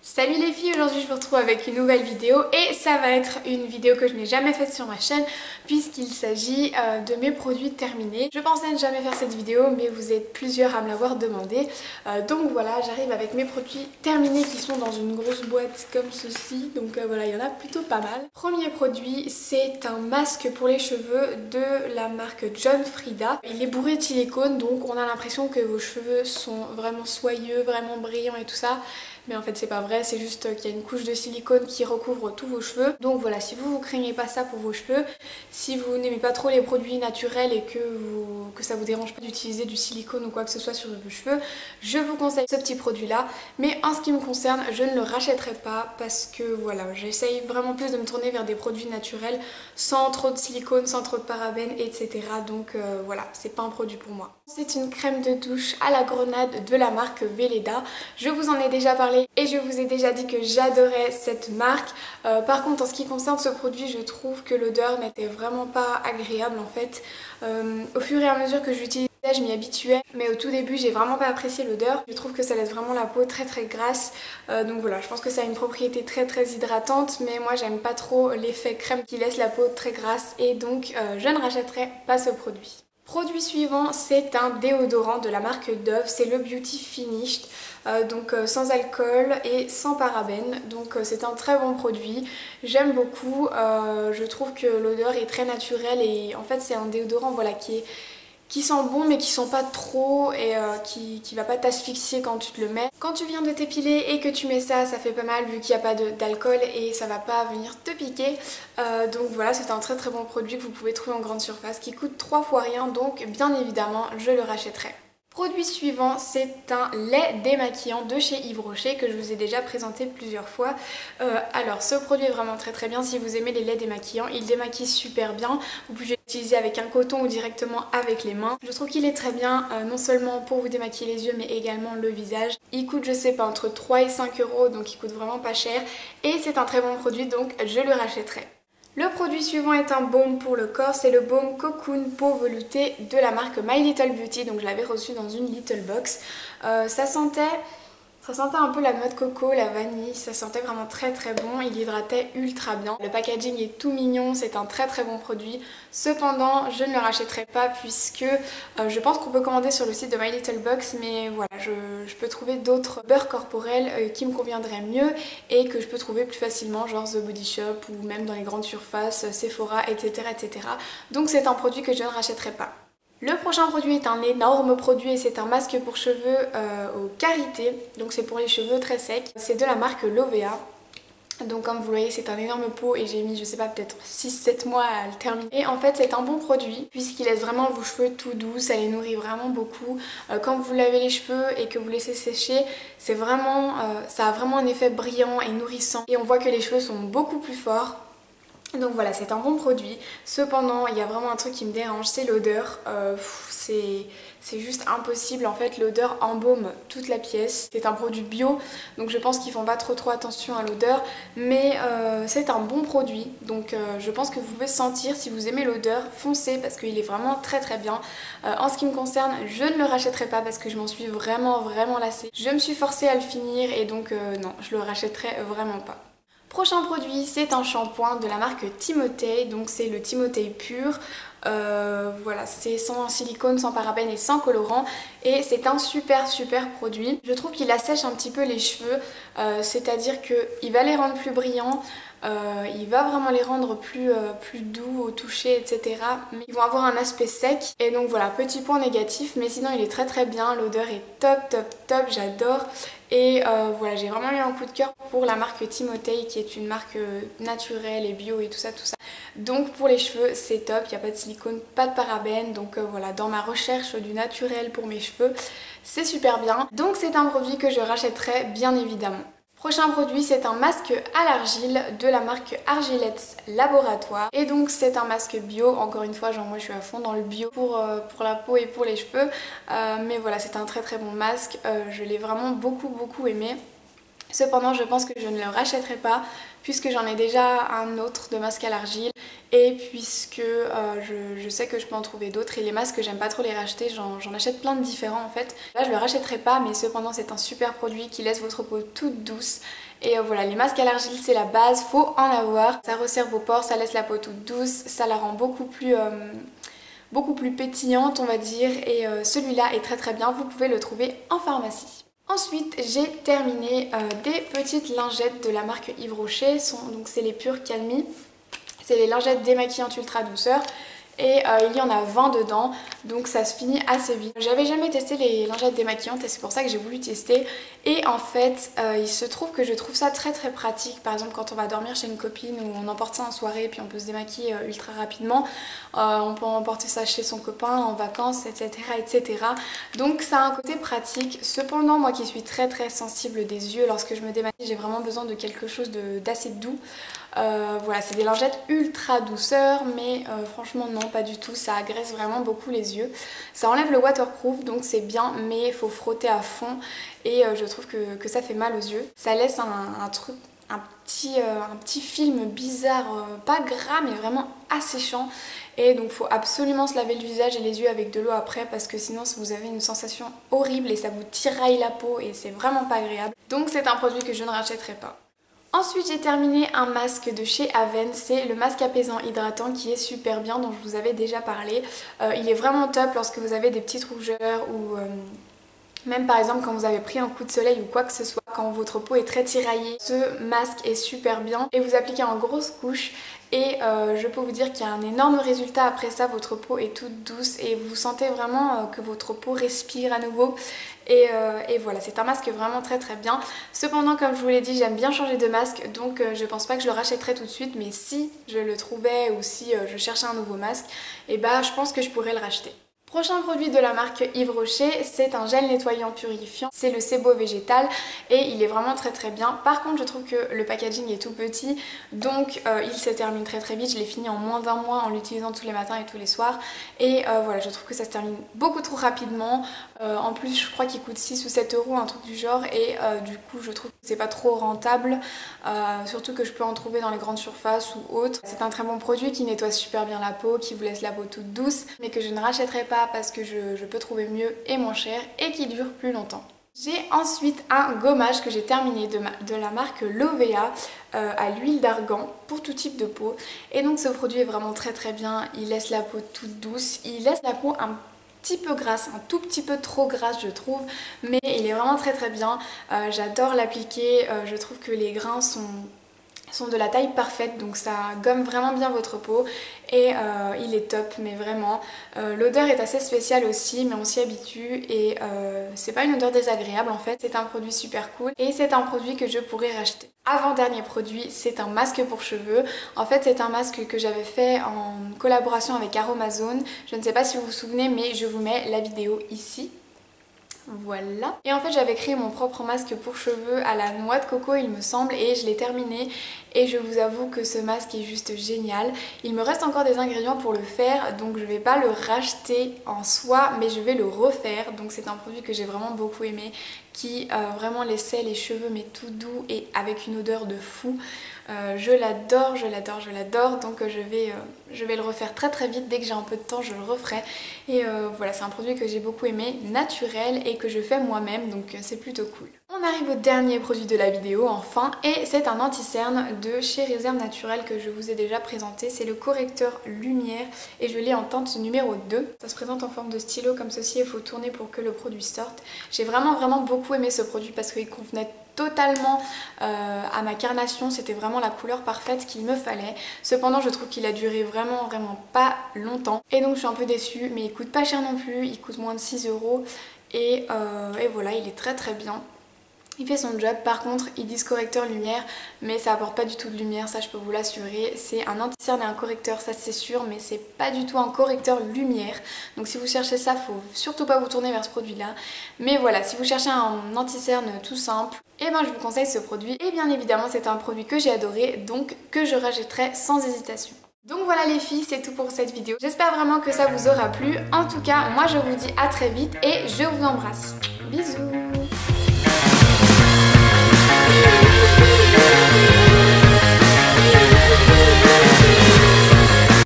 Salut les filles, aujourd'hui je vous retrouve avec une nouvelle vidéo et ça va être une vidéo que je n'ai jamais faite sur ma chaîne puisqu'il s'agit de mes produits terminés. Je pensais ne jamais faire cette vidéo mais vous êtes plusieurs à me l'avoir demandé. Donc voilà, j'arrive avec mes produits terminés qui sont dans une grosse boîte comme ceci. Donc voilà, il y en a plutôt pas mal. Premier produit, c'est un masque pour les cheveux de la marque John Frieda. Il est bourré de silicone donc on a l'impression que vos cheveux sont vraiment soyeux, vraiment brillants et tout ça. Mais en fait c'est pas vrai, c'est juste qu'il y a une couche de silicone qui recouvre tous vos cheveux. Donc voilà, si vous craignez pas ça pour vos cheveux, si vous n'aimez pas trop les produits naturels et que ça vous dérange pas d'utiliser du silicone ou quoi que ce soit sur vos cheveux, je vous conseille ce petit produit là. Mais en ce qui me concerne, je ne le rachèterai pas parce que voilà, j'essaye vraiment plus de me tourner vers des produits naturels sans trop de silicone, sans trop de parabènes, etc. Donc voilà, c'est pas un produit pour moi. C'est une crème de douche à la grenade de la marque Weleda. Je vous en ai déjà parlé et je vous ai déjà dit que j'adorais cette marque. Par contre en ce qui concerne ce produit, je trouve que l'odeur n'était vraiment pas agréable en fait. Au fur et à mesure que je l'utilisais, je m'y habituais, mais au tout début j'ai vraiment pas apprécié l'odeur. Je trouve que ça laisse vraiment la peau très grasse. Donc voilà, je pense que ça a une propriété très hydratante, mais moi j'aime pas trop l'effet crème qui laisse la peau très grasse et donc je ne rachèterai pas ce produit. Produit suivant, c'est un déodorant de la marque Dove, c'est le Beauty Finished, donc sans alcool et sans parabènes, donc c'est un très bon produit, j'aime beaucoup, je trouve que l'odeur est très naturelle et en fait c'est un déodorant voilà, qui sent bon mais qui sent pas trop et qui va pas t'asphyxier quand tu te le mets. Quand tu viens de t'épiler et que tu mets ça, ça fait pas mal vu qu'il n'y a pas d'alcool et ça va pas venir te piquer. Donc voilà, c'est un très bon produit que vous pouvez trouver en grande surface qui coûte 3 fois rien, donc bien évidemment je le rachèterai. Produit suivant, c'est un lait démaquillant de chez Yves Rocher que je vous ai déjà présenté plusieurs fois. Alors ce produit est vraiment très bien si vous aimez les laits démaquillants, il démaquille super bien. Vous pouvez l'utiliser avec un coton ou directement avec les mains. Je trouve qu'il est très bien, non seulement pour vous démaquiller les yeux mais également le visage. Il coûte je sais pas entre 3 et 5 euros donc il coûte vraiment pas cher et c'est un très bon produit donc je le rachèterai. Le produit suivant est un baume pour le corps, c'est le baume Cocoon peau veloutée de la marque My Little Beauty, donc je l'avais reçu dans une little box. Ça sentait un peu la noix de coco, la vanille, ça sentait vraiment très bon, il hydratait ultra bien. Le packaging est tout mignon, c'est un très bon produit. Cependant, je ne le rachèterai pas puisque je pense qu'on peut commander sur le site de My Little Box, mais voilà, je peux trouver d'autres beurres corporels qui me conviendraient mieux et que je peux trouver plus facilement, genre The Body Shop ou même dans les grandes surfaces, Sephora, etc. Donc c'est un produit que je ne rachèterai pas. Le prochain produit est un énorme produit et c'est un masque pour cheveux au karité, donc c'est pour les cheveux très secs. C'est de la marque Lovea. Donc comme vous le voyez c'est un énorme pot et j'ai mis je sais pas peut-être 6-7 mois à le terminer. Et en fait c'est un bon produit puisqu'il laisse vraiment vos cheveux tout doux, ça les nourrit vraiment beaucoup. Quand vous lavez les cheveux et que vous laissez sécher, c'est vraiment, ça a vraiment un effet brillant et nourrissant. Et on voit que les cheveux sont beaucoup plus forts. Donc voilà, c'est un bon produit. Cependant, il y a vraiment un truc qui me dérange, c'est l'odeur. C'est juste impossible. En fait, l'odeur embaume toute la pièce. C'est un produit bio, donc je pense qu'ils font pas trop attention à l'odeur. Mais c'est un bon produit. Donc je pense que vous pouvez sentir, si vous aimez l'odeur, foncez parce qu'il est vraiment très bien. En ce qui me concerne, je ne le rachèterai pas parce que je m'en suis vraiment lassée. Je me suis forcée à le finir et donc non, je le rachèterai vraiment pas. Prochain produit, c'est un shampoing de la marque Timotei, donc c'est le Timotei pur. Voilà, c'est sans silicone, sans parabènes et sans colorant et c'est un super produit. Je trouve qu'il assèche un petit peu les cheveux, c'est-à-dire qu'il va les rendre plus brillants, il va vraiment les rendre plus doux au toucher, etc. Mais ils vont avoir un aspect sec et donc voilà, petit point négatif, mais sinon il est très bien, l'odeur est top, j'adore. Et voilà, j'ai vraiment eu un coup de cœur pour la marque Timotei qui est une marque naturelle et bio et tout ça. Donc pour les cheveux c'est top, il n'y a pas de silicone, pas de parabènes, donc voilà, dans ma recherche du naturel pour mes cheveux, c'est super bien. Donc c'est un produit que je rachèterai bien évidemment. Prochain produit, c'est un masque à l'argile de la marque Argilettes Laboratoire. Et donc c'est un masque bio, encore une fois, genre moi je suis à fond dans le bio pour la peau et pour les cheveux. Mais voilà, c'est un très bon masque, je l'ai vraiment beaucoup aimé. Cependant je pense que je ne le rachèterai pas puisque j'en ai déjà un autre de masque à l'argile et puisque je sais que je peux en trouver d'autres et les masques j'aime pas trop les racheter, j'en achète plein de différents en fait. Là je le rachèterai pas mais cependant c'est un super produit qui laisse votre peau toute douce. Et voilà, les masques à l'argile c'est la base, faut en avoir. Ça resserre vos pores, ça laisse la peau toute douce, ça la rend beaucoup plus pétillante on va dire et celui-là est très bien, vous pouvez le trouver en pharmacie. Ensuite j'ai terminé des petites lingettes de la marque Yves Rocher, donc c'est les Pure Calmie, c'est les lingettes démaquillantes ultra douceur et il y en a 20 dedans donc ça se finit assez vite. J'avais jamais testé les lingettes démaquillantes et c'est pour ça que j'ai voulu tester et en fait il se trouve que je trouve ça très pratique. Par exemple quand on va dormir chez une copine ou on emporte ça en soirée puis on peut se démaquiller ultra rapidement, on peut emporter ça chez son copain en vacances etc. Donc ça a un côté pratique. Cependant moi qui suis très sensible des yeux, lorsque je me démaquille j'ai vraiment besoin de quelque chose d'assez doux. Voilà, c'est des lingettes ultra douceur mais franchement non pas du tout, ça agresse vraiment beaucoup les yeux. Ça enlève le waterproof donc c'est bien mais il faut frotter à fond et je trouve que ça fait mal aux yeux. Ça laisse un petit film bizarre, pas gras mais vraiment asséchant et donc faut absolument se laver le visage et les yeux avec de l'eau après parce que sinon vous avez une sensation horrible et ça vous tiraille la peau et c'est vraiment pas agréable. Donc c'est un produit que je ne rachèterai pas. Ensuite j'ai terminé un masque de chez Aven, c'est le masque apaisant hydratant qui est super bien dont je vous avais déjà parlé. Il est vraiment top lorsque vous avez des petites rougeurs ou même par exemple quand vous avez pris un coup de soleil ou quoi que ce soit, quand votre peau est très tiraillée, ce masque est super bien et vous appliquez en grosse couche et je peux vous dire qu'il y a un énorme résultat après ça, votre peau est toute douce et vous sentez vraiment que votre peau respire à nouveau et voilà, c'est un masque vraiment très bien. Cependant comme je vous l'ai dit, j'aime bien changer de masque donc je pense pas que je le rachèterai tout de suite mais si je le trouvais ou si je cherchais un nouveau masque, et bah je pense que je pourrais le racheter. Prochain produit de la marque Yves Rocher, c'est un gel nettoyant purifiant, c'est le Sebo végétal et il est vraiment très bien. Par contre je trouve que le packaging est tout petit donc il se termine très vite, je l'ai fini en moins d'1 mois en l'utilisant tous les matins et tous les soirs et voilà, je trouve que ça se termine beaucoup trop rapidement. En plus je crois qu'il coûte 6 ou 7 euros, un truc du genre et du coup je trouve que c'est pas trop rentable, surtout que je peux en trouver dans les grandes surfaces ou autres. C'est un très bon produit qui nettoie super bien la peau, qui vous laisse la peau toute douce mais que je ne rachèterai pas parce que je peux trouver mieux et moins cher et qui dure plus longtemps. J'ai ensuite un gommage que j'ai terminé de la marque Lovea à l'huile d'argan pour tout type de peau et donc ce produit est vraiment très bien, il laisse la peau toute douce, il laisse la peau un petit peu grasse, un tout petit peu trop grasse je trouve, mais il est vraiment très bien, j'adore l'appliquer, je trouve que les grains sont de la taille parfaite donc ça gomme vraiment bien votre peau et il est top mais vraiment. L'odeur est assez spéciale aussi mais on s'y habitue et c'est pas une odeur désagréable en fait, c'est un produit super cool et c'est un produit que je pourrais racheter. Avant-dernier produit, c'est un masque pour cheveux. En fait c'est un masque que j'avais fait en collaboration avec Aromazone, je ne sais pas si vous vous souvenez mais je vous mets la vidéo ici. Voilà. Et en fait j'avais créé mon propre masque pour cheveux à la noix de coco il me semble et je l'ai terminé et je vous avoue que ce masque est juste génial. Il me reste encore des ingrédients pour le faire donc je vais pas le racheter en soi mais je vais le refaire. Donc c'est un produit que j'ai vraiment beaucoup aimé qui vraiment laissait les cheveux mais tout doux et avec une odeur de fou. Je l'adore donc je vais le refaire très vite, dès que j'ai un peu de temps je le referai et voilà, c'est un produit que j'ai beaucoup aimé, naturel et que je fais moi-même donc c'est plutôt cool. On arrive au dernier produit de la vidéo enfin et c'est un anti-cerne de chez Réserve Naturelle que je vous ai déjà présenté, c'est le correcteur lumière et je l'ai en teinte numéro 2. Ça se présente en forme de stylo comme ceci, il faut tourner pour que le produit sorte. J'ai vraiment beaucoup aimé ce produit parce qu'il convenait totalement à ma carnation, c'était vraiment la couleur parfaite qu'il me fallait. Cependant je trouve qu'il a duré vraiment pas longtemps et donc je suis un peu déçue mais il coûte pas cher non plus, il coûte moins de 6 euros et voilà, il est très bien. Il fait son job, par contre ils disent correcteur lumière mais ça apporte pas du tout de lumière, ça je peux vous l'assurer. C'est un anti-cerne et un correcteur, ça c'est sûr, mais c'est pas du tout un correcteur lumière. Donc si vous cherchez ça, faut surtout pas vous tourner vers ce produit là. Mais voilà, si vous cherchez un anti-cerne tout simple, et ben je vous conseille ce produit. Et bien évidemment c'est un produit que j'ai adoré, donc que je rachèterai sans hésitation. Donc voilà les filles, c'est tout pour cette vidéo. J'espère vraiment que ça vous aura plu. En tout cas, moi je vous dis à très vite et je vous embrasse. Bisous.